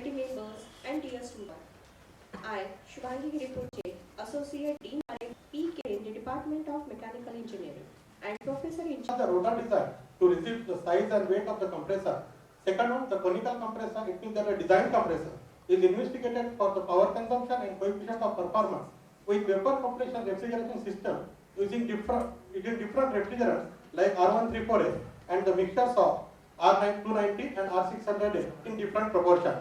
committee members, and dear students. I, Shubhangi Giripuche, Associate Dean PK in the Department of Mechanical Engineering and Professor in the rotor design to receive the size and weight of the compressor. Second one, the conical compressor, it means that a design compressor is investigated for the power consumption and coefficient of performance with vapor compression refrigeration system using different refrigerants like R134A and the mixtures of R290 and R600A in different proportions.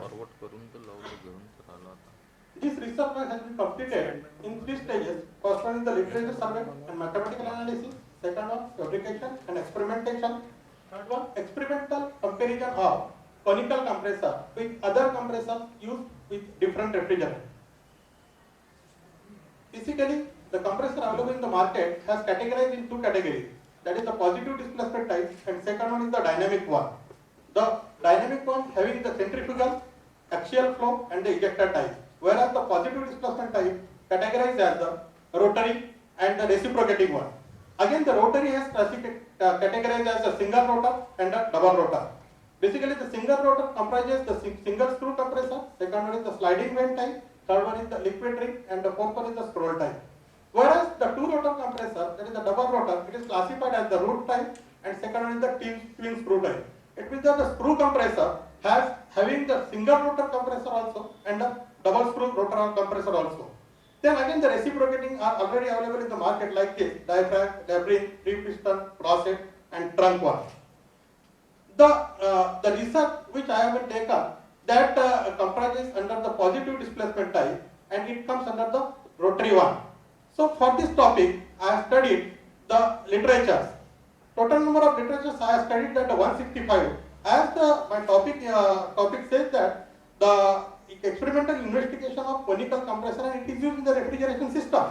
This research work has been completed in 3 stages. First one is the literature survey and mathematical analysis. Second one, fabrication and experimentation. Third one, experimental comparison of conical compressor with other compressors used with different refrigerants. Basically, the compressor available in the market has categorized in 2 categories. That is the positive displacement type, and second one is the dynamic one. The dynamic one having the centrifugal, axial flow and the ejector type, whereas the positive displacement type categorized as the rotary and the reciprocating one. Again, the rotary has categorized as a single rotor and a double rotor. Basically, the single rotor comprises the single screw compressor, second one is the sliding vane type, third one is the liquid ring, and the fourth one is the scroll type. Whereas the 2-rotor compressor, that is the double rotor, it is classified as the root type, and second one is the twin screw type. It means that the screw compressor having the single rotor compressor also and the double screw rotor compressor also. Then again, the reciprocating are already available in the market like this: diaphragm, labyrinth, 3-piston, crosset, and trunk one. The research which I have taken that comprises under the positive displacement type, and it comes under the rotary one. So for this topic, I have studied the literatures. Total number of literatures I have studied that 165. As my topic says that the experimental investigation of conical compressor, and it is used in the refrigeration system.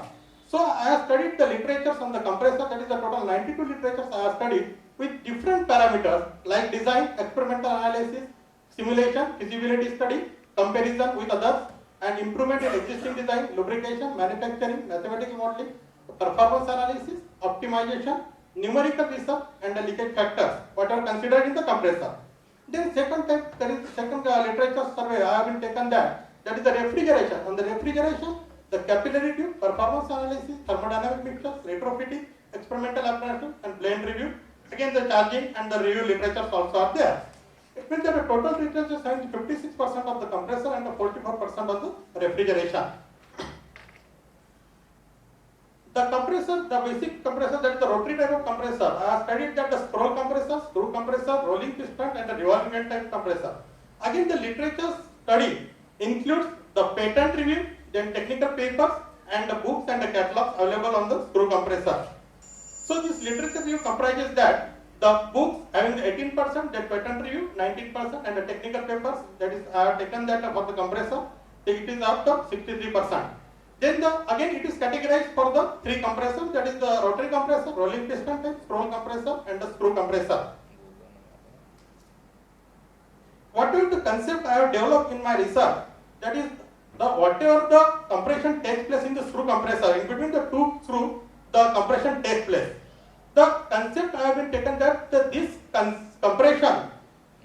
So I have studied the literatures on the compressor, that is the total 92 literatures I have studied with different parameters like design, experimental analysis, simulation, feasibility study, comparison with others, and improvement in existing design, lubrication, manufacturing, mathematical modeling, performance analysis, optimization, numerical research, and the leakage factors, what are considered in the compressor. Then second type, there is second literature survey I have been taken that is the refrigeration. On the refrigeration, the capillary tube, performance analysis, thermodynamic mixtures, retrofitting, experimental application, and blend review. Again, the charging and the review literatures also are there. It means that the total literature is 56% of the compressor and the 44% of the refrigeration. The compressor, the basic compressor, that is the rotary type of compressor, I have studied that the scroll compressor, screw compressor, rolling piston, and the revolving vane type compressor. Again, the literature study includes the patent review, then technical papers, and the books and the catalogs available on the screw compressor. So this literature review comprises that the books having the 18%, that patent review 19%, and the technical papers, that is I have taken that for the compressor, it is up to 63%. Then again it is categorized for the 3 compressors, that is the rotary compressor, rolling piston type, scroll compressor, and the screw compressor. What is the concept I have developed in my research? That is whatever the compression takes place in the screw compressor, in between the 2 screws, the compression takes place. The concept I have been taken that this compression,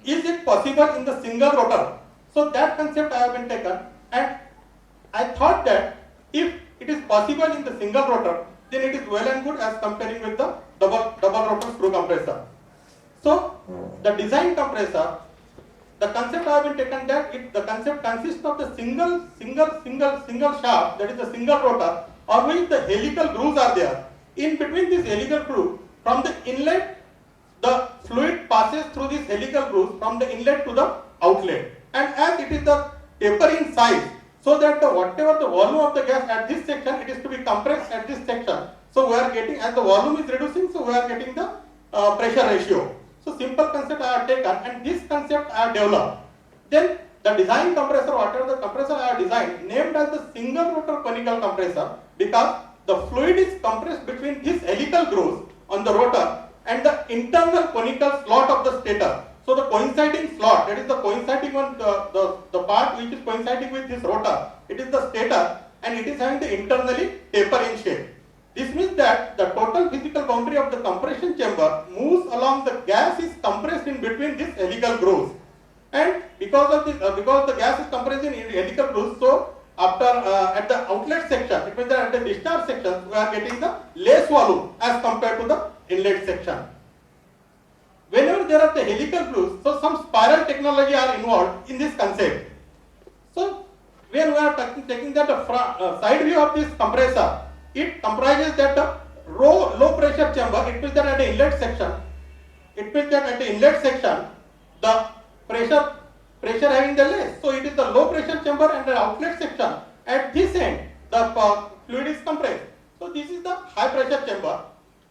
is it possible in the single rotor? So that concept I have been taken, and I thought that if it is possible in the single rotor, then it is well and good as comparing with the double rotor screw compressor. So the design compressor, the concept I have been taken that the concept consists of the single shaft, that is the single rotor, on which the helical grooves are there. In between this helical groove, from the inlet, the fluid passes through this helical groove from the inlet to the outlet. And as it is the taper in size, so that whatever the volume of the gas at this section, it is to be compressed at this section. So we are getting, as the volume is reducing, so we are getting the pressure ratio. So simple concept I have taken, and this concept I have developed. Then the design compressor, whatever the compressor I have designed, named as the single rotor conical compressor, because the fluid is compressed between these helical grooves on the rotor and the internal conical slot of the stator. So the coinciding slot, that is the coinciding one, the part which is coinciding with this rotor, it is the stator, and it is having the internally taper in shape. This means that the total physical boundary of the compression chamber moves along, the gas is compressed in between these helical grooves. and because the gas is compressed in helical grooves, so after at the outlet section, it means that at the discharge section we are getting the less volume as compared to the inlet section. Whenever there are the helical grooves, so some spiral technology are involved in this concept. So when we are taking that side view of this compressor, it comprises that low pressure chamber. It means that at the inlet section, the pressure having the less. So it is the low pressure chamber, and the outlet section at this end the fluid is compressed. So this is the high pressure chamber,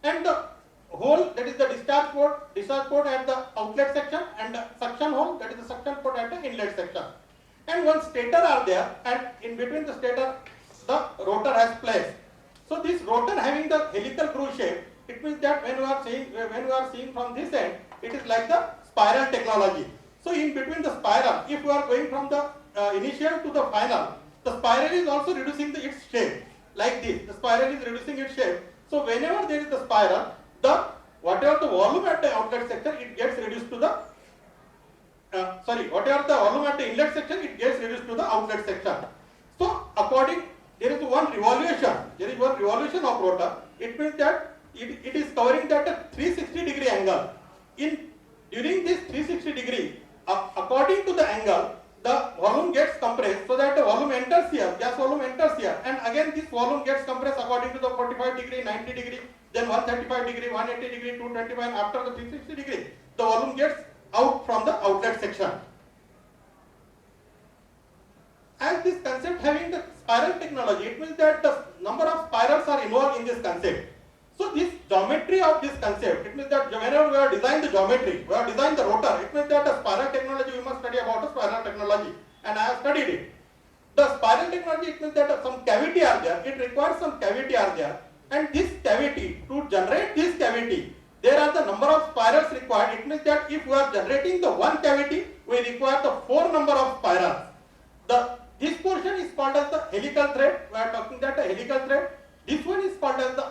and the hole, that is the discharge port at the outlet section, and the suction hole, that is the suction port at the inlet section. And one stator are there, and in between the stator the rotor has placed. So this rotor having the helical groove shape, it means that when we are seeing from this end, it is like the spiral technology. So in between the spiral, if we are going from the initial to the final, the spiral is also reducing its shape like this. The spiral is reducing its shape. So whenever there is the spiral, whatever the volume at the outlet section, it gets reduced to the whatever the volume at the inlet section, it gets reduced to the outlet section. So there is one revolution of rotor. It means that it is covering that 360-degree angle. During this 360-degree, according to the angle, the volume gets compressed, so that the volume enters here, gas volume enters here, and again this volume gets compressed according to the 45-degree, 90-degree, then 135-degree, 180-degree, 225, and after the 360-degree, the volume gets out from the outlet section. As this concept having the spiral technology, it means that the number of spirals are involved in this concept. So this geometry of this concept, it means that whenever we have designed the geometry, we have designed the rotor, it means that the spiral technology, we must study about the spiral technology, and I have studied it. The spiral technology, it means that some cavity are there, it requires some cavity are there, and this cavity, to generate this cavity, there are the number of spirals required. It means that if we are generating the one cavity, we require the 4 number of spirals. This portion is called as the helical thread. We are talking that the helical thread. This one is called as the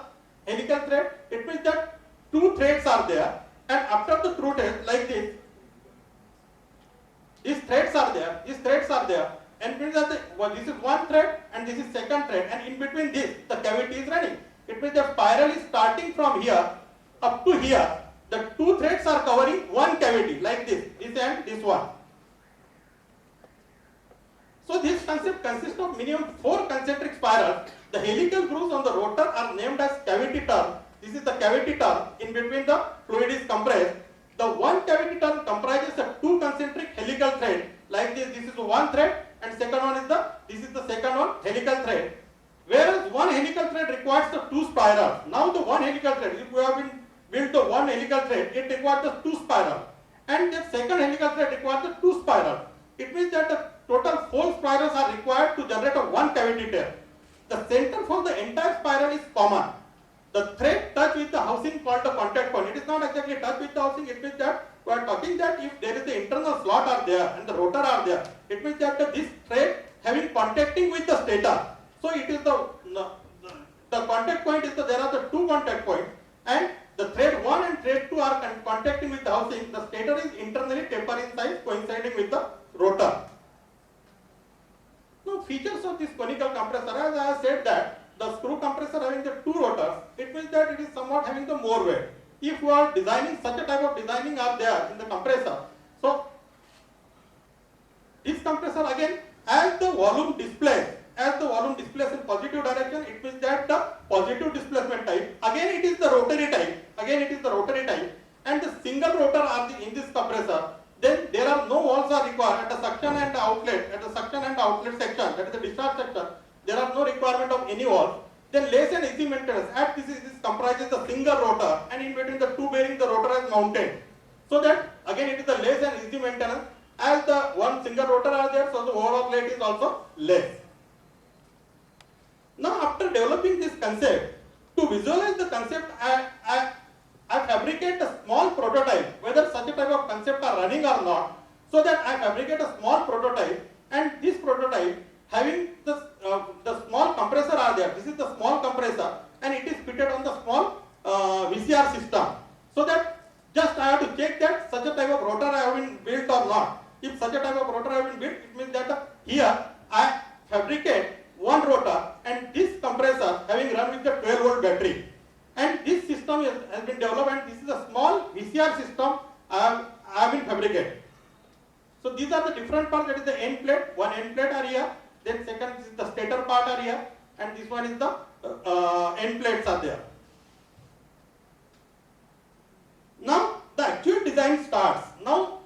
helical thread. It means that 2 threads are there, and after the 2 threads like this, these threads are there, and means that this is one thread and this is second thread, and in between this the cavity is running. It means the spiral is starting from here up to here. The 2 threads are covering one cavity like this and this one. So this concept consists of minimum 4 concentric spirals. The helical grooves on the rotor are named as cavity turn. This is the cavity turn. In between the fluid is compressed. The one cavity turn comprises of 2 concentric helical thread like this. This is one thread, and second one is the second one, helical thread. Whereas one helical thread requires the 2 spirals. Now the one helical thread, if we have built the one helical thread, it requires the 2 spirals, and the second helical thread requires the 2 spirals. It means that the total 4 spirals are required to generate a one cavity tail. The center for the entire spiral is common. The thread touch with the housing called the contact point. It is not exactly touch with the housing. It means that we are talking that if there is the internal slot are there and the rotor are there, it means that this thread having contacting with the stator. So it is the contact point is there are the 2 contact points, and the thread 1 and thread 2 are contacting with the housing. The stator is internally taper in size, coinciding with the rotor. Now features of this conical compressor, as I have said that the screw compressor having the 2 rotors, it means that it is somewhat having the more weight. If you are designing such a type of designing are there in the compressor, so this compressor again, as the volume displays in positive direction, it means that the positive displacement type. Again it is the rotary type. And the single rotor are in this compressor. Then there are no walls are required at the suction and outlet section, that is the discharge section. There are no requirement of any walls. Then less and easy maintenance. At this comprises the single rotor, and in between the 2 bearings the rotor is mounted. So that again it is the less and easy maintenance. As the one single rotor are there, so the overall weight is also less. Now after developing this concept, to visualize the concept, I fabricate a small prototype, whether such a type of concept are running or not. So that I fabricate a small prototype, and this prototype having the small compressor are there. This is the small compressor, and it is fitted on the small VCR system. So that just I have to check that such a type of rotor I have been built or not. if such a type of rotor have been built, it means that here I fabricate one rotor and this compressor having run with the 12-volt battery. And this system has been developed, and this is a small VCR system I have been fabricated. So these are the different parts. That is the end plate. One end plate are here. Then second is the stator part are here, and this one is the end plates are there. Now the actual design starts. Now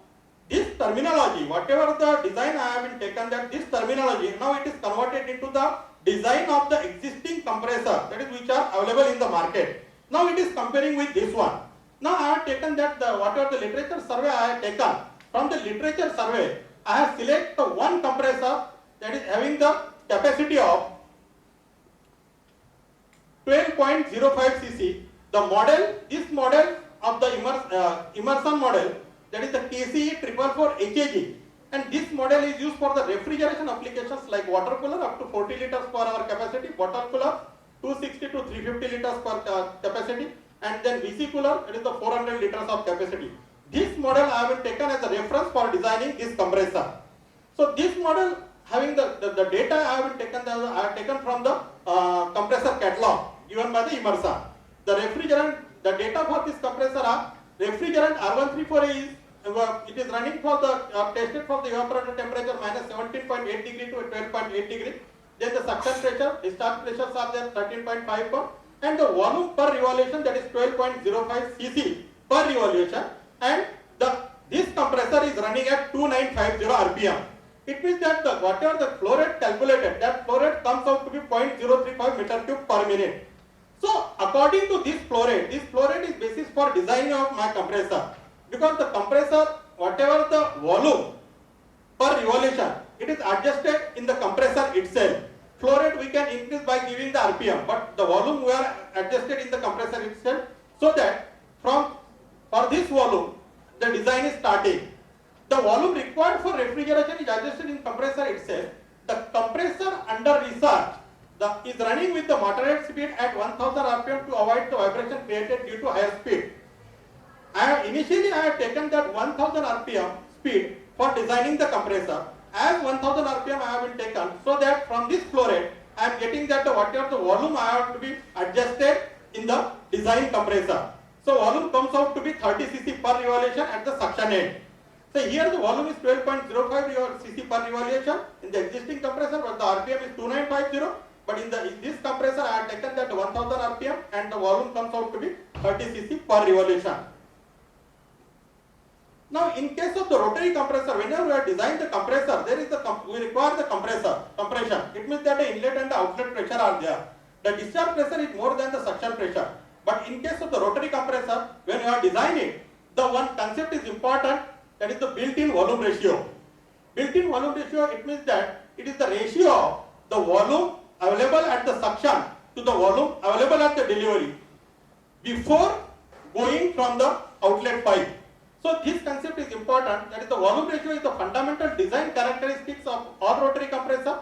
this terminology, whatever the design I have been taken, that this terminology now it is converted into the design of the existing compressor, that is which are available in the market. Now it is comparing with this one. Now I have taken that whatever the literature survey I have taken, from the literature survey I have selected the one compressor that is having the capacity of 12.05 cc. The model, this model of the immersion model, that is the KCE 444 HAG, and this model is used for the refrigeration applications like water cooler up to 40 liters per hour capacity, bottle cooler 260 to 350 liters per capacity, and then VC cooler, it is the 400 liters of capacity. This model I have taken as a reference for designing this compressor. So this model having the data I have taken from the compressor catalog given by the immersion. The refrigerant, the data for this compressor are refrigerant R134A is it is running for the tested for the evaporator temperature minus 17.8 degree to 12.8 degree. Then the suction pressure, discharge pressures are there 13.5 per, and the volume per revolution, that is 12.05 cc per revolution, and this compressor is running at 2950 rpm. It means that whatever the flow rate calculated, that flow rate comes out to be 0.035 meter cube per minute. So according to this flow rate is basis for designing of my compressor, because the compressor, whatever the volume per revolution, it is adjusted in the compressor itself. Flow rate we can increase by giving the RPM, but the volume we are adjusted in the compressor itself, so that for this volume the design is starting. The volume required for refrigeration is adjusted in compressor itself. The compressor under research is running with the moderate speed at 1000 rpm to avoid the vibration created due to higher speed. Initially I have taken that 1000 rpm speed for designing the compressor. As 1000 rpm I have been taken, so that from this flow rate I am getting that whatever the volume I have to be adjusted in the design compressor. So volume comes out to be 30 cc per revolution at the suction end. So here the volume is 12.05 cc per revolution in the existing compressor, but the RPM is 2950. But in this compressor I have taken that 1000 RPM and the volume comes out to be 30 cc per revolution. Now in case of the rotary compressor, whenever we have designed the compressor, we require the compression. It means that the inlet and the outlet pressure are there. The discharge pressure is more than the suction pressure. But in case of the rotary compressor, when you are designing, the one concept is important, that is the built-in volume ratio. Built-in volume ratio, it means that it is the ratio of the volume available at the suction to the volume available at the delivery before going from the outlet pipe. So this concept is important, that is the volume ratio is the fundamental design characteristics of all rotary compressor.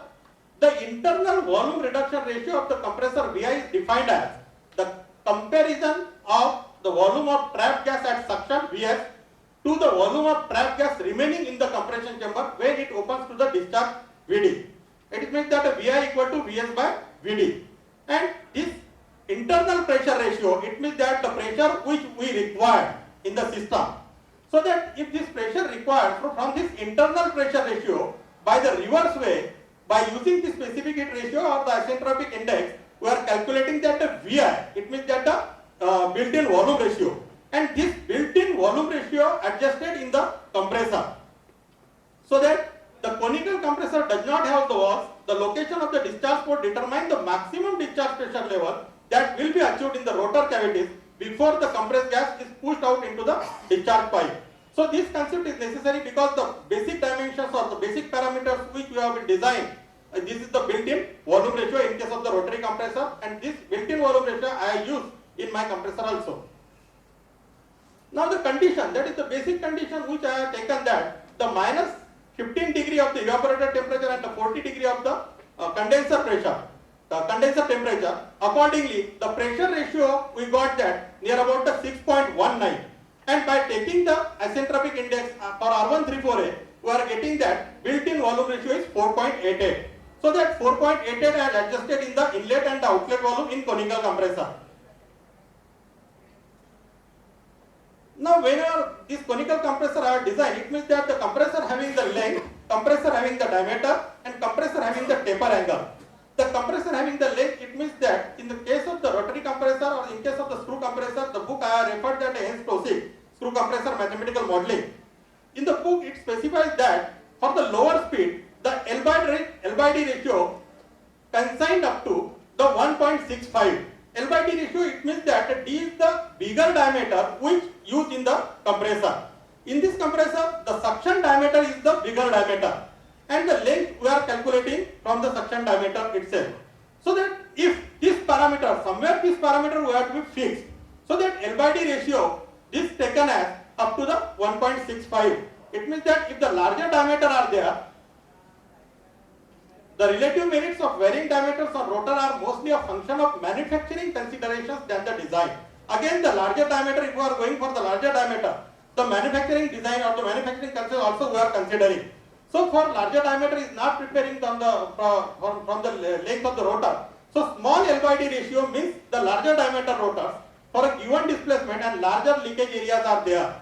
The internal volume reduction ratio of the compressor VI is defined as the comparison of the volume of trapped gas at suction Vs to the volume of trapped gas remaining in the compression chamber when it opens to the discharge Vd. It means that Vi equal to Vs by Vd. And this internal pressure ratio, it means that the pressure which we require in the system. So that if this pressure required, so from this internal pressure ratio, by the reverse way, by using the specific heat ratio or the isentropic index, we are calculating that the Vi, it means that the built-in volume ratio. And this built-in volume ratio adjusted in the compressor. So that the conical compressor does not have the valves, the location of the discharge port determines the maximum discharge pressure level that will be achieved in the rotor cavities before the compressed gas is pushed out into the discharge pipe. So this concept is necessary because the basic dimensions or the basic parameters which we have been designed, this is the built-in volume ratio in case of the rotary compressor, and this built-in volume ratio I use in my compressor also. Now the condition, that is the basic condition which I have taken, that the minus 15 degree of the evaporator temperature and the 40 degree of the condenser pressure, the condenser temperature. Accordingly, the pressure ratio we got that near about the 6.19, and by taking the isentropic index for R134A, we are getting that built-in volume ratio is 4.88. So that 4.88 is adjusted in the inlet and the outlet volume in conical compressor. Now whenever this conical compressor are designed, it means that the compressor having the length, compressor having the diameter, and compressor having the taper angle. The compressor having the length, it means that in the case of the rotary compressor or in case of the screw compressor, the book I have referred that as screw compressor mathematical modeling. In the book, it specifies that for the lower speed, the L by D ratio consigned up to the 1.65. L by D ratio, it means that D is the bigger diameter which used in the compressor. In this compressor, the suction diameter is the bigger diameter, and the length we are calculating from the suction diameter itself. So that if this parameter, somewhere this parameter we have to be fixed, so that L by D ratio is taken as up to the 1.65. It means that if the larger diameter are there, the relative merits of varying diameters on rotor are mostly a function of manufacturing considerations than the design. Again, the larger diameter, if we are going for the larger diameter, the manufacturing design or the manufacturing concept also we are considering. So for larger diameter is not preparing from the length of the rotor. So small L by D ratio means the larger diameter rotors for a given displacement and larger leakage areas are there.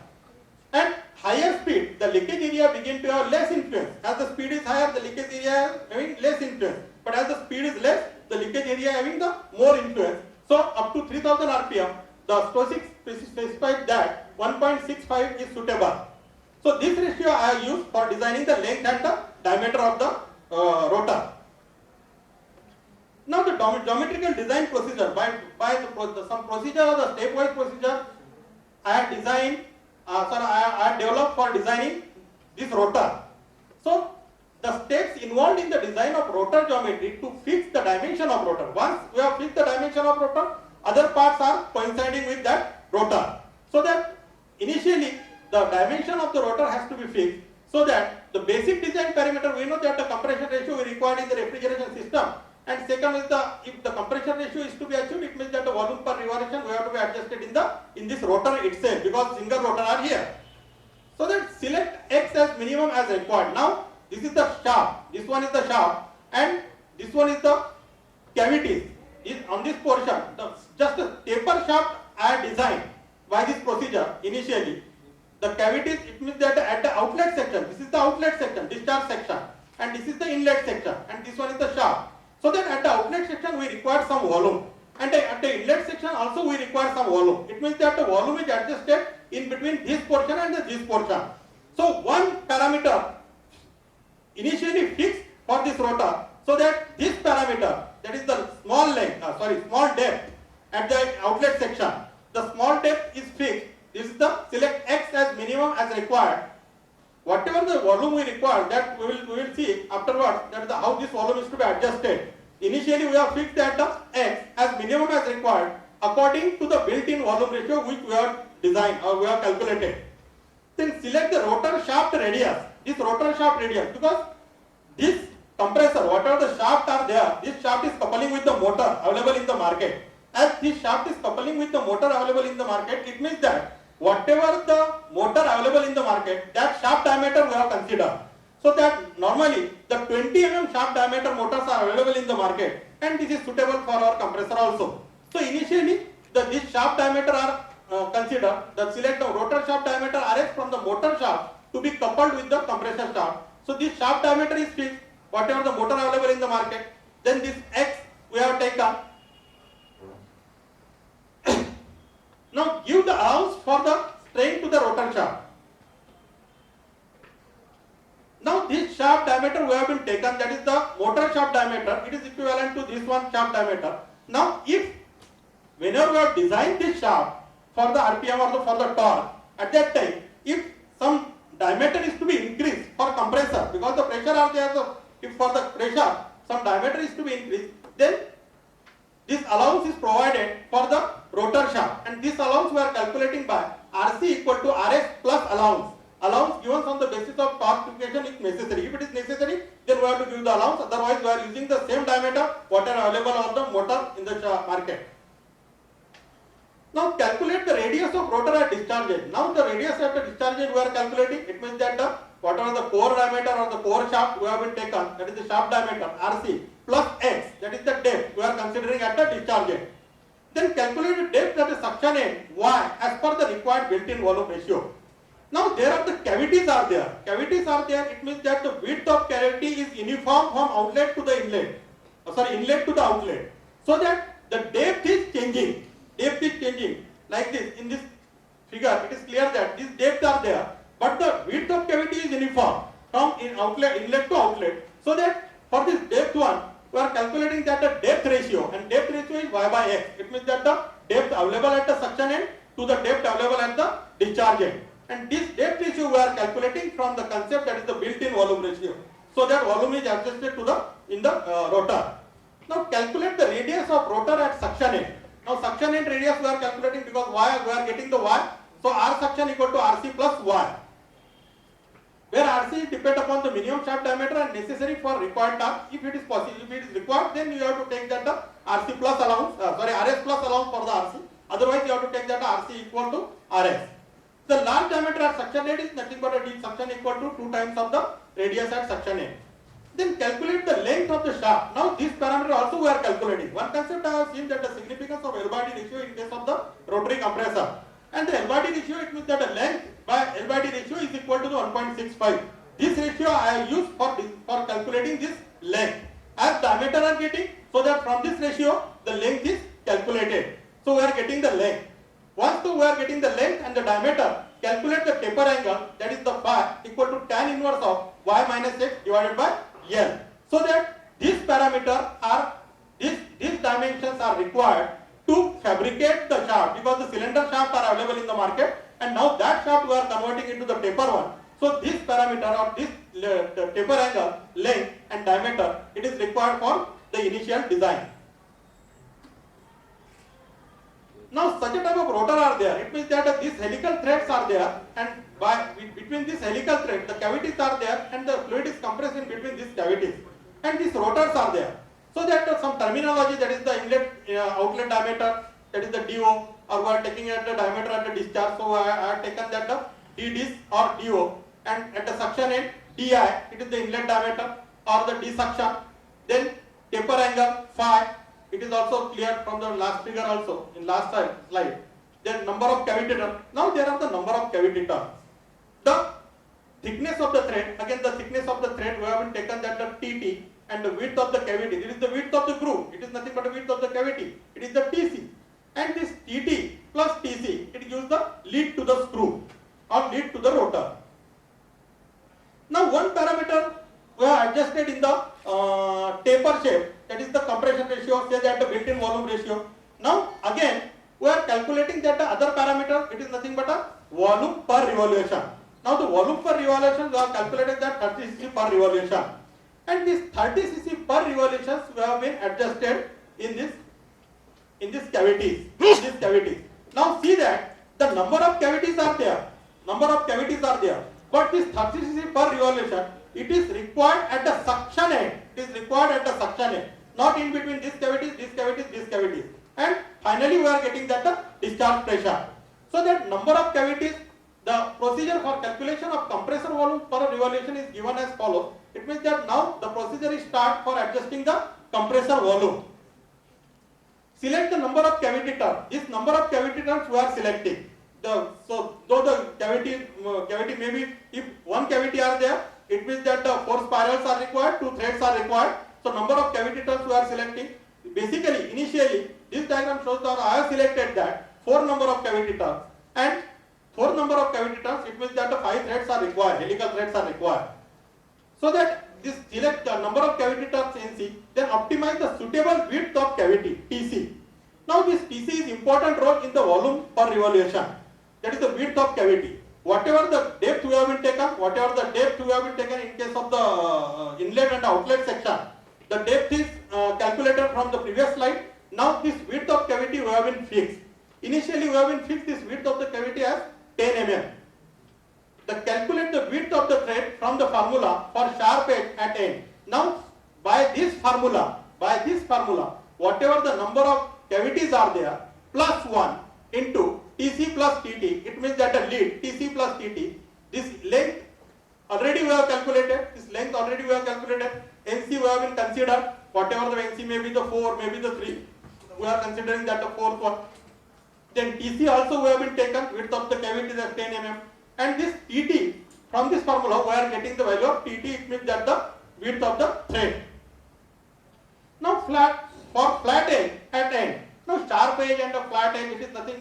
And higher speed, the leakage area begin to have less influence. As the speed is higher, the leakage area having less influence. But as the speed is less, the leakage area having the more influence. So up to 3000 RPM, the statistics specifies that 1.65 is suitable. So this ratio I have used for designing the length and the diameter of the rotor. Now the geometrical design procedure, by some procedure or the stepwise procedure, I have designed. I have developed for designing this rotor. So the steps involved in the design of rotor geometry to fix the dimension of rotor. Once we have fixed the dimension of rotor, other parts are coinciding with that rotor. So that initially the dimension of the rotor has to be fixed, so that the basic design parameter, we know that the compression ratio we required in the refrigeration system, and second is if the compression ratio is to be achieved, it means that the volume per revolution we have to be adjusted in this rotor itself, because single rotor are here. So that select X as minimum as required. Now this is the shaft, this one is the shaft, and this one is the cavities. On this portion, just a taper shaft I have designed by this procedure initially. The cavities, it means that at the outlet section, this is the outlet section, discharge section, and this is the inlet section, and this one is the shaft. So that at the outlet section we require some volume, and at the inlet section also we require some volume. It means that the volume is adjusted in between this portion and this portion. So one parameter initially fixed for this rotor, so that this parameter, that is the small depth at the outlet section, the small depth is fixed. This is the select X as minimum as required. Whatever the volume we require, that we will see afterwards that how this volume is to be adjusted. Initially we have fixed that the X as minimum as required according to the built-in volume ratio which we have designed or we have calculated. Then select the rotor shaft radius. This rotor shaft radius, because this compressor, whatever the shaft are there, this shaft is coupling with the motor available in the market. As this shaft is coupling with the motor available in the market, it means that whatever the motor available in the market, that shaft diameter we have considered. So that normally the 20 mm shaft diameter motors are available in the market, and this is suitable for our compressor also. So initially this shaft diameter are considered. The select the rotor shaft diameter RS from the motor shaft to be coupled with the compressor shaft. So this shaft diameter is fixed, whatever the motor available in the market. Then this X we have taken. Now give the allowance for the strain to the rotor shaft. Now this shaft diameter we have been taken, that is the motor shaft diameter, it is equivalent to this one shaft diameter. Now if whenever we have designed this shaft for the RPM or for the torque, at that time if some diameter is to be increased for compressor, because the pressure are there, so if for the pressure some diameter is to be increased, then this allowance is provided for the rotor shaft, and this allowance we are calculating by RC equal to RS plus allowance. Allowance given on the basis of torque fixation if necessary. If it is necessary, then we have to give the allowance, otherwise we are using the same diameter what are available on the motor in the market. Now calculate the radius of rotor at discharge edge. Now the radius at the discharge edge we are calculating. It means that the whatever the core diameter or the core shaft we have been taken, that is the shaft diameter RC plus X, that is the depth we are considering at the discharge end. Then calculate the depth at the suction end Y as per the required built-in volume ratio. Now there are the cavities are there. Cavities are there. It means that the width of cavity is uniform from outlet to the inlet. Inlet to the outlet. So that the depth is changing. Depth is changing like this. In this figure, it is clear that these depths are there, but the width of cavity is uniform from inlet to outlet. So that for this depth one, we are calculating that the depth ratio, and depth ratio is Y by X. It means that the depth available at the suction end to the depth available at the discharge end. And this depth ratio we are calculating from the concept that is the built-in volume ratio. So that volume is adjusted to the rotor. Now calculate the radius of rotor at suction end. Now suction end radius we are calculating because we are getting the Y. So R suction equal to RC plus Y. Where RC depend upon the minimum shaft diameter and necessary for required torque. If it is possible, if it is required, then you have to take that the RC plus allowance, RS plus allowance for the RC. Otherwise, you have to take that RC equal to RS. The large diameter at suction end is nothing but a deep suction equal to 2 times of the radius at suction end. Then calculate the length of the shaft. Now this parameter also we are calculating. One concept I have seen that the significance of L/D ratio in case of the rotary compressor. And the L/D ratio, it means that the length by L/D ratio is equal to the 1.65. This ratio I have used for calculating this length. As diameter are getting, so that from this ratio the length is calculated. So we are getting the length. Once we are getting the length and the diameter, calculate the taper angle, that is the phi, equal to tan inverse of Y minus X divided by L. So that these parameters are, these dimensions are required to fabricate the shaft, because the cylinder shafts are available in the market, and now that shaft we are converting into the taper one. So this parameter or this the taper angle, length and diameter, it is required for the initial design. Now such a type of rotor are there. It means that these helical threads are there, and between these helical threads the cavities are there, and the fluid is compressed in between these cavities, and these rotors are there. So that some terminology, that is the inlet outlet diameter, that is the DO, or we are taking at the diameter at the discharge. So I have taken that the D dis or DO, and at the suction end DI, it is the inlet diameter or the D suction. Then taper angle phi. It is also clear from the last figure also, in last slide. Then number of cavity turns. Now there are the number of cavity turns. The thickness of the thread, again the thickness of the thread we have been taken that the TT, and the width of the cavity, this is the width of the groove, it is nothing but the width of the cavity, it is the TC. And this TT plus TC, it gives the lead to the screw or lead to the rotor. Now one parameter we have adjusted in the taper shape, that is the compression ratio, say that the built-in volume ratio. Now again we are calculating that the other parameter, it is nothing but a volume per revolution. Now the volume per revolution we have calculated that 30 cc per revolution, and this 30 cc per revolutions we have been adjusted in this cavities. Now see that the number of cavities are there, but this 30 cc per revolution, it is required at the suction end. Not in between these cavities. And finally we are getting that the discharge pressure. So that number of cavities, the procedure for calculation of compressor volume per revolution is given as follows. It means that now the procedure is start for adjusting the compressor volume. Select the number of cavity turns. This number of cavity turns we are selecting. So though the cavity may be, if one cavity are there, it means that the 4 spirals are required, 2 threads are required. So number of cavity turns we are selecting. Basically, initially, this diagram shows that I have selected that 4 number of cavity turns, and 4 number of cavity turns, it means that the 5 threads are required, helical threads are required. So that this select the number of cavity turns NC, then optimize the suitable width of cavity TC. Now this TC is important role in the volume per revolution. That is the width of cavity. Whatever the depth we have been taken in case of the inlet and outlet section, the depth is calculated from the previous slide. Now this width of cavity we have been fixed. Initially we have been fixed this width of the cavity as 10 mm. Calculate the width of the thread from the formula for sharp edge at end. Now by this formula, whatever the number of cavities are there, plus 1 into TC plus TT, it means that the lead TC plus TT, this length already we have calculated, this length already we have calculated, NC we have been considered, whatever the NC may be the 4, maybe the 3, we are considering that the fourth one. Then TC also we have been taken, width of the cavity is at 10 mm, and this TT, from this formula we are getting the value of TT, it means that the width of the thread. Now for flat edge at end, now sharp edge and a flat edge, it is nothing,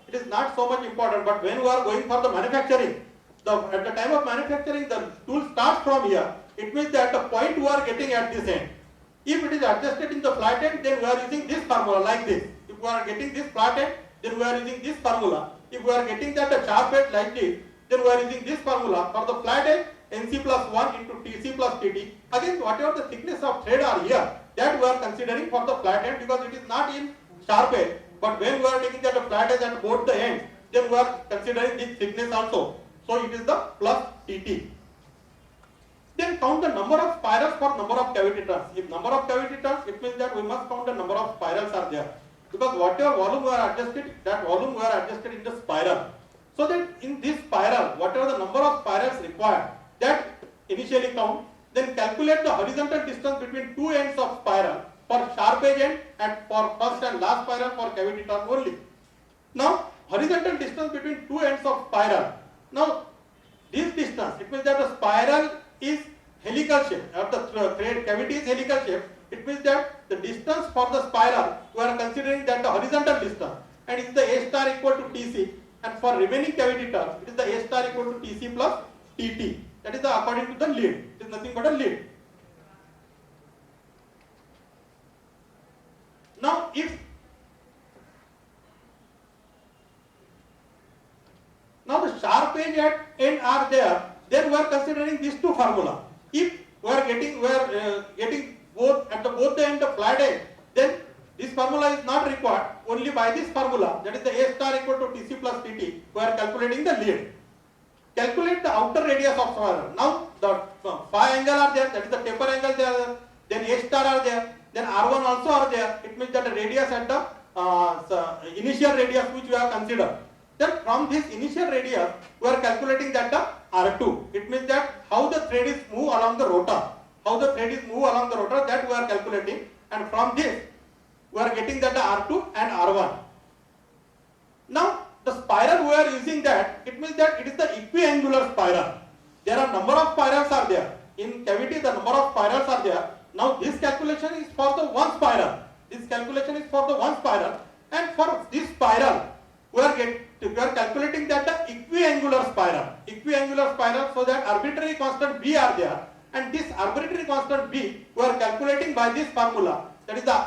it is not so much important, but when we are going for the manufacturing, at the time of manufacturing the tool starts from here, it means that the point we are getting at this end. If it is adjusted in the flat end, then we are using this formula like this. If we are getting this flat end, then we are using this formula. If we are getting that a sharp edge like this, then we are using this formula. For the flat edge, NC plus 1 into TC plus TT. Again, whatever the thickness of thread are here, that we are considering for the flat end because it is not in sharp edge. But when we are taking that a flat edge at both the ends, then we are considering this thickness also. So it is the plus TT. Then count the number of spirals for number of cavity turns. If number of cavity turns, it means that we must count the number of spirals are there. Because whatever volume we are adjusted, that volume we are adjusted in the spiral. So that in this spiral, whatever the number of spirals required, that initially count. Then calculate the horizontal distance between two ends of spiral for sharp edge end and for first and last spiral for cavity turn only. Now horizontal distance between two ends of spiral. Now this distance, it means that the spiral is helical shape, or the thread cavity is helical shape. It means that the distance for the spiral, we are considering that the horizontal distance, and it is the A star equal to TC, and for remaining cavity turns, it is the A star equal to TC plus TT. That is according to the lead. It is nothing but a lead. Now if the sharp edge at end are there, then we are considering these two formula. If we are getting both at both the end of flat edge, then this formula is not required. Only by this formula, that is the A star equal to TC plus TT, we are calculating the lead. Calculate the outer radius of spiral. Now the phi angle are there, that is the taper angle there. Then A star are there. Then R1 also are there. It means that the radius at the initial radius which we have considered. Then from this initial radius, we are calculating that the R2. It means that how the thread is move along the rotor. How the thread is move along the rotor, that we are calculating. And from this, we are getting that the R2 and R1. Now the spiral we are using that, it means that it is the equiangular spiral. There are number of spirals are there. In cavity, the number of spirals are there. Now this calculation is for the one spiral. This calculation is for the one spiral. And for this spiral, we are calculating that the equiangular spiral. Equiangular spiral, so that arbitrary constant B are there. And this arbitrary constant B, we are calculating by this formula. That is the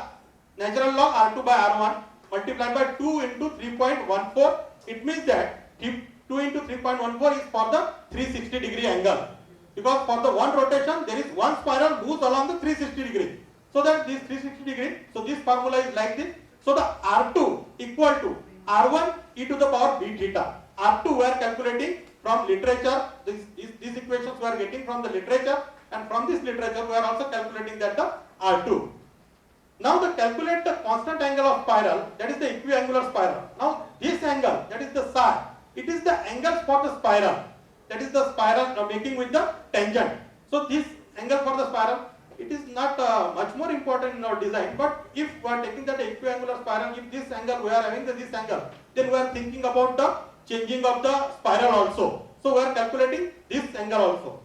natural log R2 by R1 multiplied by 2 into 3.14. It means that 2 into 3.14 is for the 360 degree angle. Because for the one rotation, there is one spiral moves along the 360 degree. So that this 360 degree, so this formula is like this. So the R2 equal to R1 e to the power b theta. R2 we are calculating from literature. These equations we are getting from the literature, and from this literature we are also calculating that the R2. Now the calculate the constant angle of spiral, that is the equiangular spiral. Now this angle, that is the psi, it is the angle for the spiral. That is the spiral making with the tangent. So this angle for the spiral, it is not much more important in our design. But if we are taking that equiangular spiral, if this angle we are having this angle, then we are thinking about the changing of the spiral also. So we are calculating this angle also.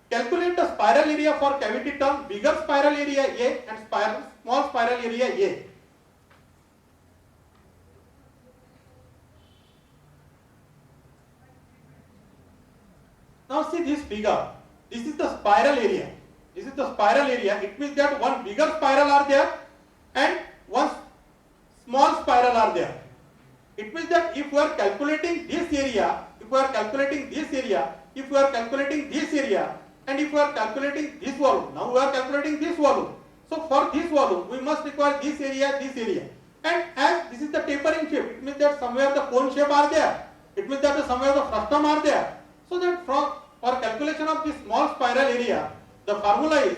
Calculate the spiral area for cavity turn, bigger spiral area A and small spiral area A. Now see this figure. This is the spiral area. This is the spiral area. It means that one bigger spiral are there and one small spiral are there. It means that if we are calculating this area, if we are calculating this area, if we are calculating this area, and if we are calculating this volume, now we are calculating this volume. So for this volume, we must require this area, this area. And as this is the tapering shape, it means that somewhere the cone shape are there. It means that somewhere the frustum are there. So that for calculation of this small spiral area, the formula is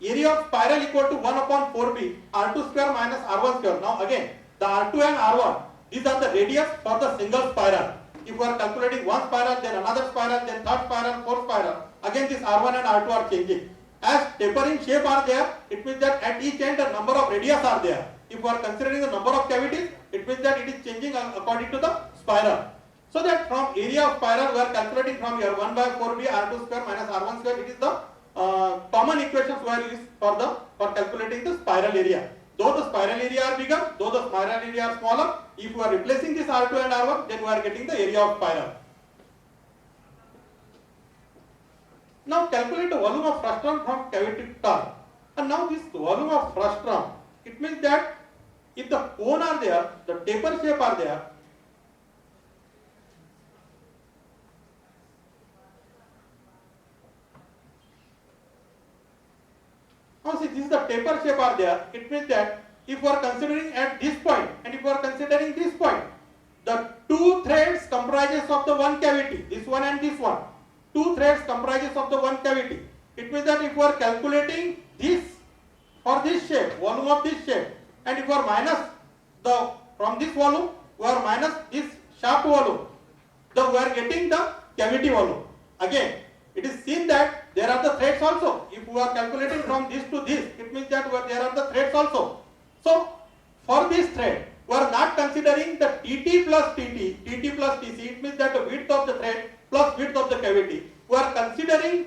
area of spiral equal to 1 upon 4b R2 square minus R1 square. Now again, the R2 and R1, these are the radius for the single spiral. If we are calculating one spiral, then another spiral, then third spiral, fourth spiral, again this R1 and R2 are changing. As tapering shape are there, it means that at each end a number of radius are there. If we are considering the number of cavities, it means that it is changing according to the spiral. So that from area of spiral we are calculating from here 1 by 4b R2 square minus R1 square. It is the common equations we are used for calculating the spiral area. Though the spiral area are bigger, though the spiral area are smaller, if we are replacing this R2 and R1, then we are getting the area of spiral. Now calculate the volume of frustum from cavity turn. And now this volume of frustum, it means that if the cone are there, the taper shape are there, now see this is the taper shape are there, it means that if we are considering at this point and if we are considering this point, the two threads comprises of the one cavity, this one and this one. Two threads comprises of the one cavity. It means that if we are calculating this for this shape, volume of this shape, and if we are minus the from this volume, we are minus this shaft volume, then we are getting the cavity volume. Again, it is seen that there are the threads also. If we are calculating from this to this, it means that there are the threads also. So for this thread, we are not considering the TT plus TC. It means that the width of the thread plus width of the cavity. We are considering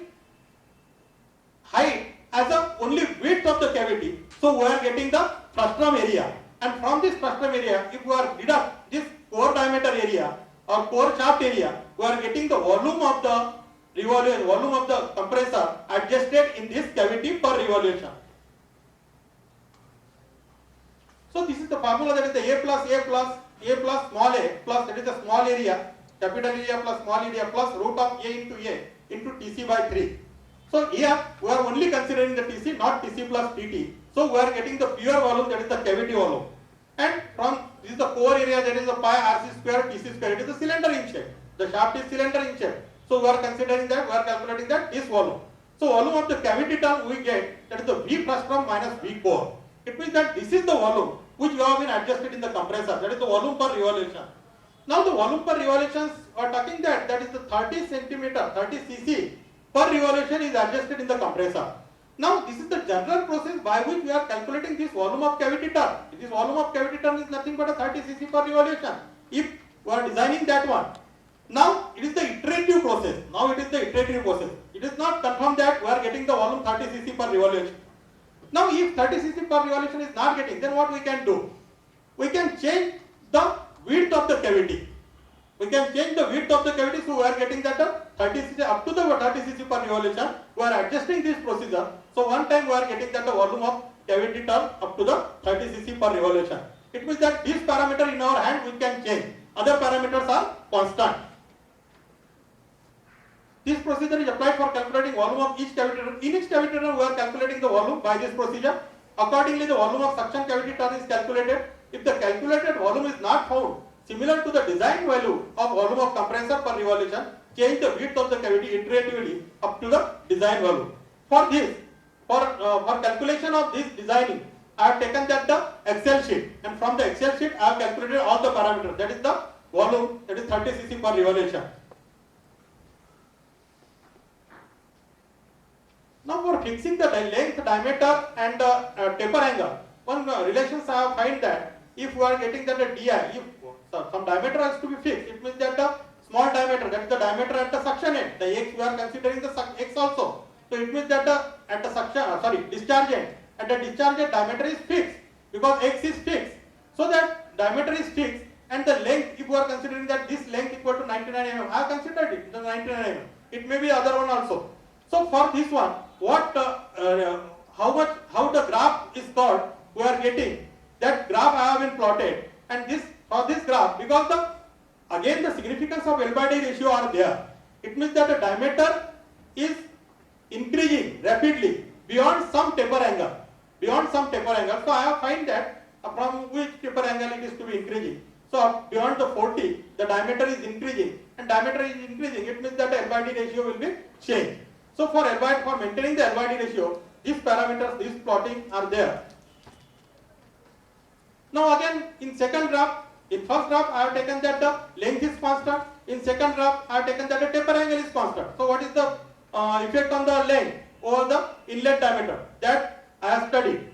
height as a only width of the cavity. So we are getting the frustum area. And from this frustum area, if we are deduct this core diameter area or core shaft area, we are getting the volume of the revolution, volume of the compressor adjusted in this cavity per revolution. So this is the formula, that is the A plus small a plus, that is the small area, capital area plus small area plus root of A into TC by 3. So here we are only considering the TC, not TC plus TT. So we are getting the pure volume, that is the cavity volume. And from this is the core area, that is the pi RC square TC square. It is the cylinder in shape. The shaft is cylinder in shape. So we are considering that, we are calculating that this volume. So volume of the cavity turn we get, that is the V frustum minus V core. It means that this is the volume which we have been adjusted in the compressor, that is the volume per revolution. Now the volume per revolutions, we are talking that is the 30 centimeter, 30 cc per revolution is adjusted in the compressor. Now this is the general process by which we are calculating this volume of cavity turn. This volume of cavity turn is nothing but a 30 cc per revolution. If we are designing that one. Now it is the iterative process. It is not confirmed that we are getting the volume 30 cc per revolution. Now if 30 cc per revolution is not getting, then what we can do? We can change the width of the cavity. So we are getting that 30 cc up to the 30 cc per revolution. We are adjusting this procedure. So one time we are getting that the volume of cavity turn up to the 30 cc per revolution. It means that this parameter in our hand we can change. Other parameters are constant. This procedure is applied for calculating volume of each cavity turn. In each cavity turn we are calculating the volume by this procedure. Accordingly, the volume of suction cavity turn is calculated. If the calculated volume is not found similar to the design value of volume of compressor per revolution, change the width of the cavity iteratively up to the design value. For this, for calculation of this designing, I have taken that the Excel sheet, and from the Excel sheet I have calculated all the parameters. That is the volume, that is 30 cc per revolution. Now for fixing the length, diameter and taper angle, one relations I have find that if we are getting that a DI, if some diameter has to be fixed, it means that the small diameter, that is the diameter at the suction end, the X we are considering the X also. So it means that at the suction, discharge end, at the discharge end diameter is fixed because X is fixed. So that diameter is fixed and the length, if we are considering that this length equal to 99 mm, I have considered it, the 99 mm. It may be other one also. So for this one, how the graph is called, we are getting that graph I have been plotted, and this for this graph, because again the significance of L by D ratio are there. It means that the diameter is increasing rapidly beyond some taper angle. So I have find that from which taper angle it is to be increasing. So beyond the 40, the diameter is increasing, and diameter is increasing. It means that the L by D ratio will be changed. So for maintaining the L by D ratio, these parameters, these plotting are there. Now again in second graph, In first graph, I have taken that the length is constant. In second graph, I have taken that the taper angle is constant. So what is the effect on the length over the inlet diameter? That I have studied.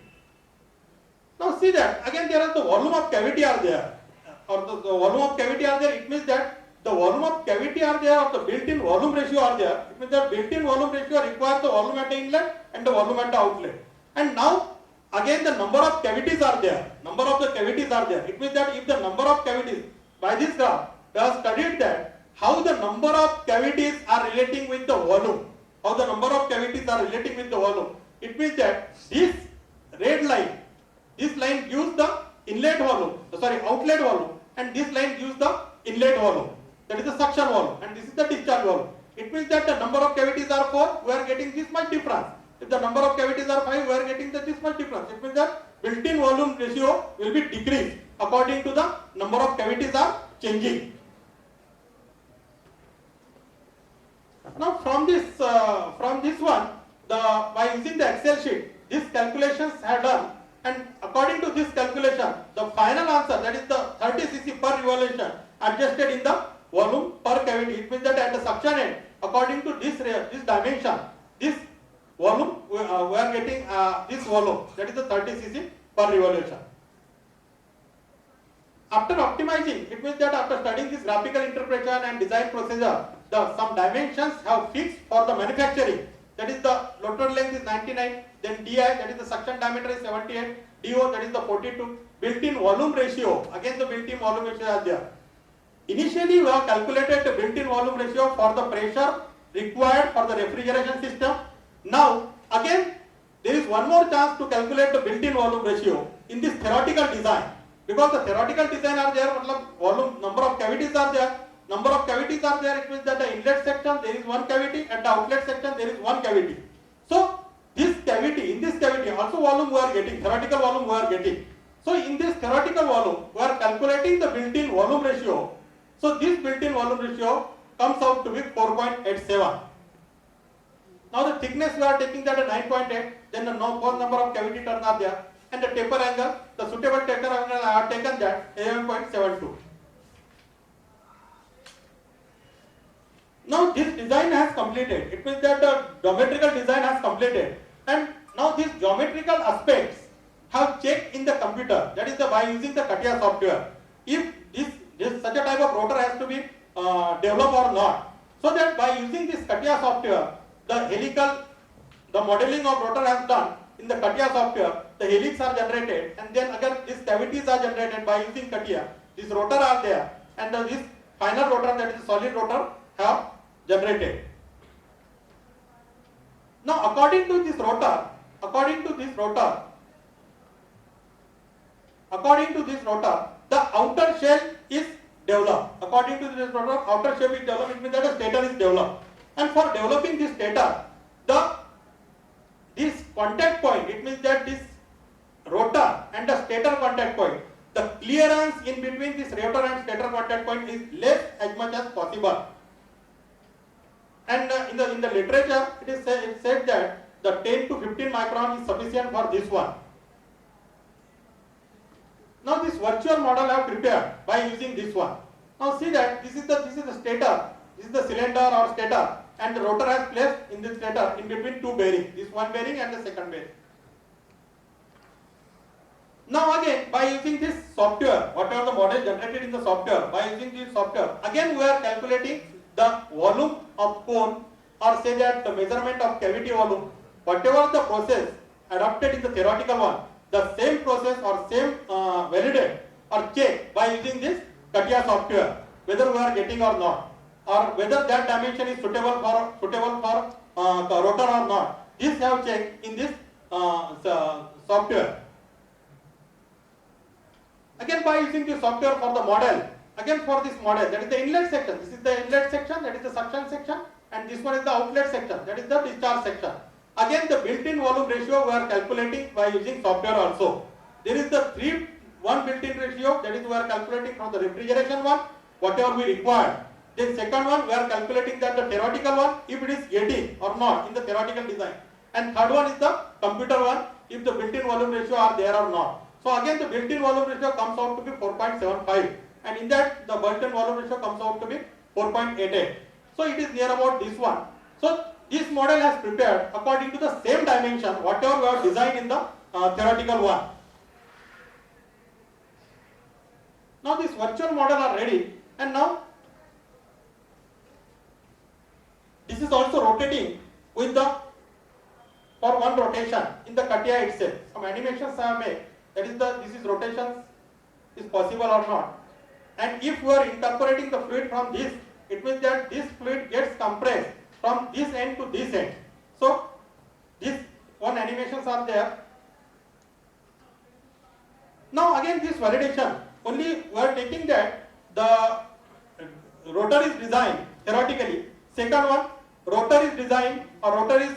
Now see that again there is the volume of cavity are there, or the volume of cavity are there. It means that the volume of cavity are there, or the built-in volume ratio are there. It means that built-in volume ratio requires the volume at the inlet and the volume at the outlet. And now again the number of cavities are there. Number of the cavities are there. It means that if the number of cavities by this graph, we have studied that how the number of cavities are relating with the volume. How the number of cavities are relating with the volume. It means that this red line. This line gives the outlet volume, and this line gives the inlet volume. That is the suction volume, and this is the discharge volume. It means that the number of cavities are 4, we are getting this much difference. If the number of cavities are 5, we are getting this much difference. It means that built-in volume ratio will be decreased according to the number of cavities are changing. Now from this one, by using the Excel sheet, these calculations are done. And according to this calculation, the final answer, that is the 30 cc per revolution, adjusted in the volume per cavity. It means that at the suction end, according to this dimension, this volume, we are getting this volume, that is the 30 cc per revolution. After optimizing, it means that after studying this graphical interpretation and design procedure, some dimensions have fixed for the manufacturing. That is the rotor length is 99, then DI, that is the suction diameter is 78, DO, that is the 42, built-in volume ratio, again the built-in volume ratio is there. Initially we have calculated the built-in volume ratio for the pressure required for the refrigeration system. Now again there is one more chance to calculate the built-in volume ratio in this theoretical design, because the theoretical design are there, volume, number of cavities are there. Number of cavities are there, it means that the inlet section there is one cavity, at the outlet section there is one cavity. So in this cavity also volume we are getting, theoretical volume we are getting. So in this theoretical volume we are calculating the built-in volume ratio. So this built-in volume ratio comes out to be 4.87. Now the thickness we are taking that 9.8, then the first number of cavity turns are there, and the taper angle, the suitable taper angle I have taken that 11.72. Now this design has completed. It means that the geometrical design has completed, and now these geometrical aspects have checked in the computer. That is by using the CATIA software. If such a type of rotor has to be developed or not. So that by using this CATIA software, the modeling of rotor has done in the CATIA software. The helix are generated, and then again these cavities are generated by using CATIA. This rotor are there, and this final rotor, that is solid rotor, have generated. Now according to this rotor, the outer shell is developed. According to this rotor, outer shell is developed. It means that the stator is developed. And for developing this stator, this contact point, it means that this rotor and the stator contact point, the clearance in between this rotor and stator contact point is less as much as possible. And in the literature, it said that the 10 to 15 micron is sufficient for this one. Now this virtual model I have prepared by using this one. Now see that this is the stator, this is the cylinder or stator, and the rotor has placed in this stator in between two bearings, this one bearing and the second bearing. Now again, by using this software, whatever the model generated in the software, by using this software, again we are calculating the volume of cone, or say that the measurement of cavity volume, whatever the process adopted in the theoretical one, the same process or same validate or check by using this CATIA software, whether we are getting or not, or whether that dimension is suitable for rotor or not. This have checked in this software. Again, by using this software for the model, again for this model, that is the inlet section, this is the inlet section, that is the suction section, and this one is the outlet section, that is the discharge section. Again, the built-in volume ratio we are calculating by using software also. There is the 3:1 built-in ratio, that is we are calculating from the refrigeration one, whatever we require. Then second one, we are calculating that the theoretical one, if it is getting or not in the theoretical design. And third one is the computer one, if the built-in volume ratio are there or not. So again the built-in volume ratio comes out to be 4.75. and in that the bulk and volume ratio comes out to be 4.88. So it is near about this one. So this model has prepared according to the same dimension whatever we have designed in the theoretical one. Now this virtual model are ready, and now this is also rotating with the for one rotation in the CATIA itself. Some animations I have made, that is this is rotations is possible or not. And if we are incorporating the fluid from this, it means that this fluid gets compressed from this end to this end. So this one animations are there. Now again this validation, only we are taking that the rotor is designed theoretically. Second one, rotor is designed or rotor is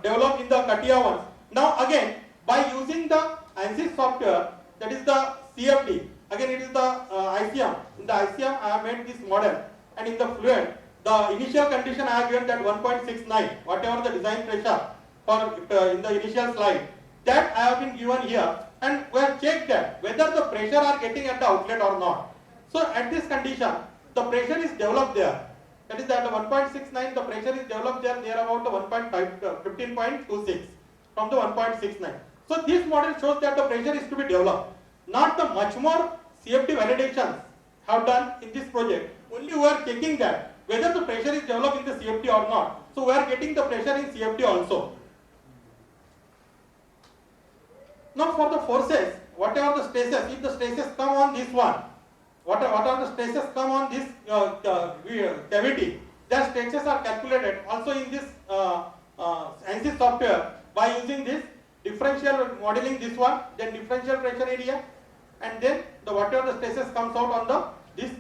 developed in the CATIA ones. Now again by using the ANSYS software, that is the CFD, again it is the ICM. In the ICM I have made this model, and in the fluid the initial condition I have given that 1.69, whatever the design pressure for in the initial slide, that I have been given here, and we have checked that whether the pressure are getting at the outlet or not. So at this condition the pressure is developed there. That is that the 1.69 the pressure is developed there near about the 15.26 from the 1.69. So this model shows that the pressure is to be developed. Not the much more CFD validations have done in this project. Only we are checking that whether the pressure is developed in the CFD or not. So we are getting the pressure in CFD also. Now for the forces, whatever the stresses, if the stresses come on this one, what are the stresses come on this cavity, their stresses are calculated also in this ANSYS software by using this differential modeling this one, then differential pressure area, and then the whatever the stresses comes out on the this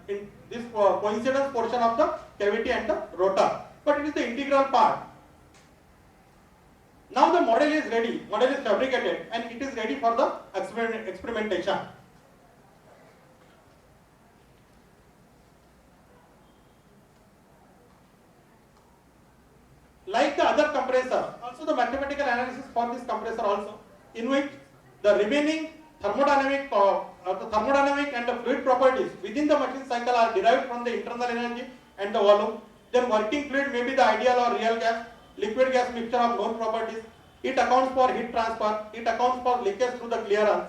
in this coincidence portion of the cavity and the rotor, but it is the integral part. Now the model is ready, model is fabricated, and it is ready for the experimentation. Like the other compressor, also the mathematical analysis for this compressor also, in which the remaining thermodynamic and the fluid properties within the machine cycle are derived from the internal energy and the volume. Then working fluid may be the ideal or real gas, liquid gas mixture of known properties. It accounts for heat transfer, it accounts for leakage through the clearance.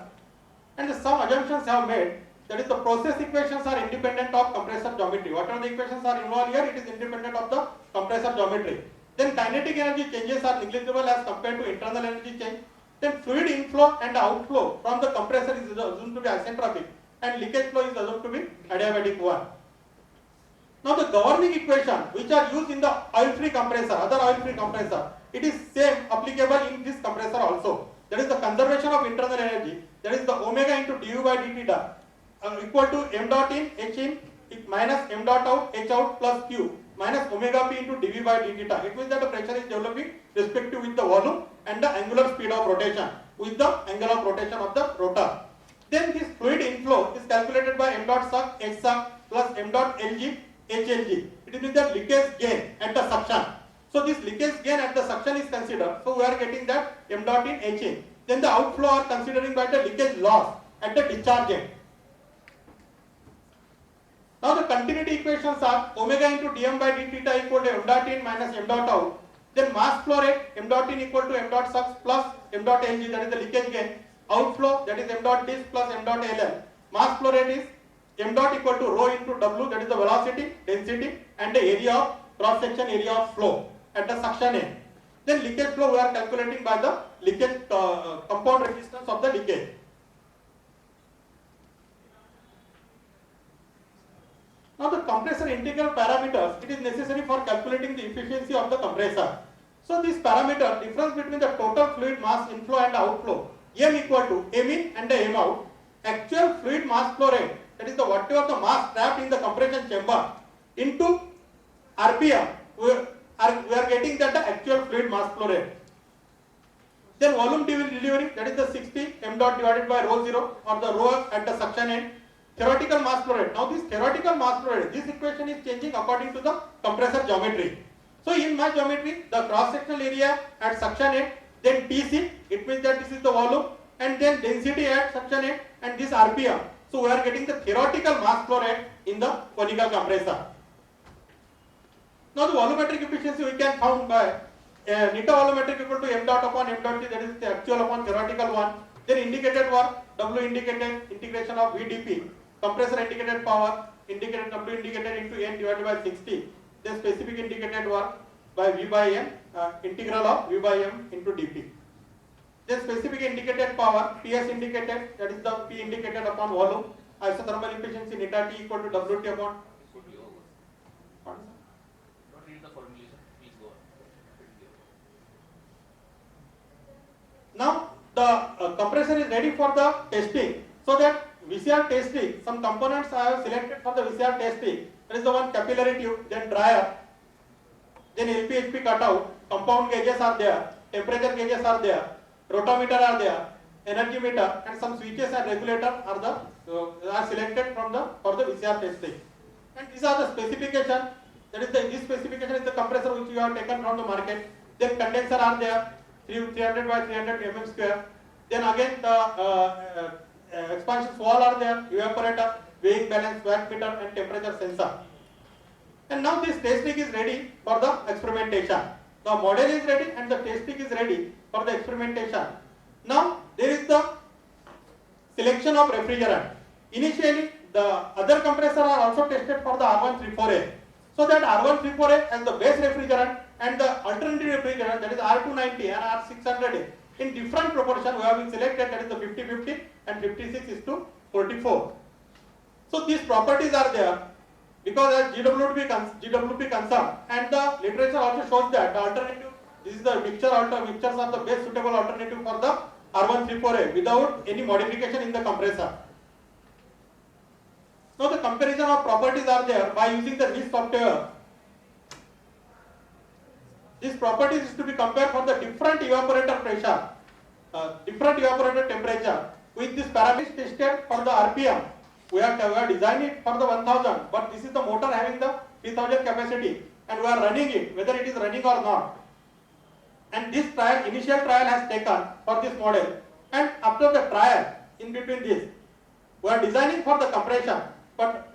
And some assumptions have made, that is the process equations are independent of compressor geometry. Whatever the equations are involved here, it is independent of the compressor geometry. Then kinetic energy changes are negligible as compared to internal energy change. Then fluid inflow and outflow from the compressor is assumed to be isentropic, and leakage flow is assumed to be adiabatic one. Now the governing equation which are used in the oil-free compressor, other oil-free compressor, it is same applicable in this compressor also. That is the conservation of internal energy, that is the omega into du by dt equal to m dot in h in minus m dot out h out plus q minus omega p into dv by dt. It means that the pressure is developing respective with the volume and the angular speed of rotation with the angle of rotation of the rotor. Then this fluid inflow is calculated by m dot suck h suck plus m dot lg HLG. It means that leakage gain at the suction. So this leakage gain at the suction is considered. So we are getting that m dot in h in. Then the outflow are considering by the leakage loss at the discharge end. Now the continuity equations are omega into dm by d theta equal to m dot in minus m dot out. Then mass flow rate m dot in equal to m dot sucks plus m dot lg, that is the leakage gain. Outflow, that is m dot dis plus m dot ll. Mass flow rate is m dot equal to rho into w, that is the velocity, density, and the area of cross section area of flow at the suction end. Then leakage flow we are calculating by the leakage compound resistance of the leakage. Now the compressor integral parameters, it is necessary for calculating the efficiency of the compressor. So this parameter, difference between the total fluid mass inflow and outflow, m equal to m in and the m out, actual fluid mass flow rate, that is the whatever the mass trapped in the compression chamber, into RPM, we are getting that the actual fluid mass flow rate. Then volume delivery, that is the 60 m dot divided by rho 0 or the rho at the suction end. Theoretical mass flow rate. Now this theoretical mass flow rate, this equation is changing according to the compressor geometry. So in my geometry, the cross sectional area at suction end, then TC, it means that this is the volume, and then density at suction end, and this RPM. So we are getting the theoretical mass flow rate in the conical compressor. Now the volumetric efficiency we can found by neta volumetric equal to m dot upon m dot t, that is the actual upon theoretical one. Then indicated work, W indicated integration of VdP, compressor indicated power, indicated W indicated into N divided by 60. Then specific indicated work by V by M, integral of V by M into dP. Then specific indicated power, PS indicated, that is the P indicated upon volume, isothermal efficiency neta T equal to WT upon. Don't read the formulation, please go on. Now the compressor is ready for the testing. So that VCR testing, some components I have selected for the VCR testing. That is the one capillary tube, then dryer, then LPHP cutout, compound gauges are there, temperature gauges are there, rotometer are there, energy meter, and some switches and regulator are are selected from for the VCR testing. And these are the specification. That is this specification is the compressor which you have taken from the market. Then condenser are there, 300 by 300 mm square. Then again the expansion wall are there, evaporator, weighing balance, watt meter, and temperature sensor. And now this test rig is ready for the experimentation. The model is ready and the test rig is ready for the experimentation. Now there is the selection of refrigerant. Initially the other compressor are also tested for the R134A. So that R134A as the base refrigerant and the alternative refrigerant, that is R290 and R600A, in different proportion we have been selected, that is the 50-50 and 56:44. So these properties are there because as GWP concerned, and the literature also shows that the alternative, this is the mixtures are the best suitable alternative for the R134A without any modification in the compressor. Now the comparison of properties are there by using the RCE software. These properties is to be compared for the different evaporator pressure, different evaporator temperature. With this parameters tested for the RPM, we have designed it for the 1000, but this is the motor having the 3000 capacity, and we are running it whether it is running or not. And this initial trial has taken for this model, and after the trial, in between this, we are designing for the compression. But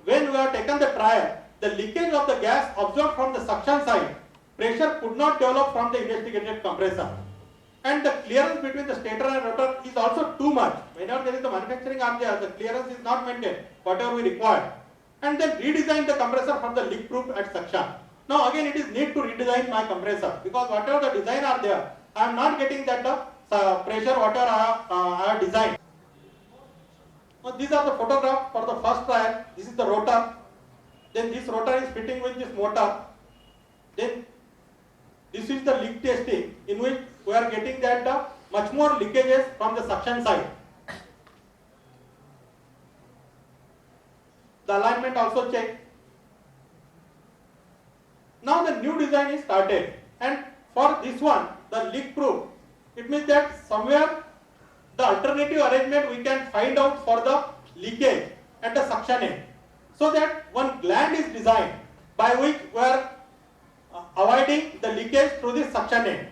when we have taken the trial, the leakage of the gas absorbed from the suction side, pressure could not develop from the investigated compressor. And the clearance between the stator and rotor is also too much. Whenever there is the manufacturing arm there, the clearance is not maintained, whatever we require. And then redesign the compressor for the leak proof at suction. Now again it is need to redesign my compressor because whatever the design are there, I am not getting that the pressure whatever I have designed. Now these are the photographs for the first trial. This is the rotor. Then this rotor is fitting with this motor. Then this is the leak testing in which we are getting that much more leakages from the suction side. The alignment also checked. Now the new design is started, and for this one the leak proof, it means that somewhere the alternative arrangement we can find out for the leakage at the suction end, so that one gland is designed by which we are avoiding the leakage through the suction end.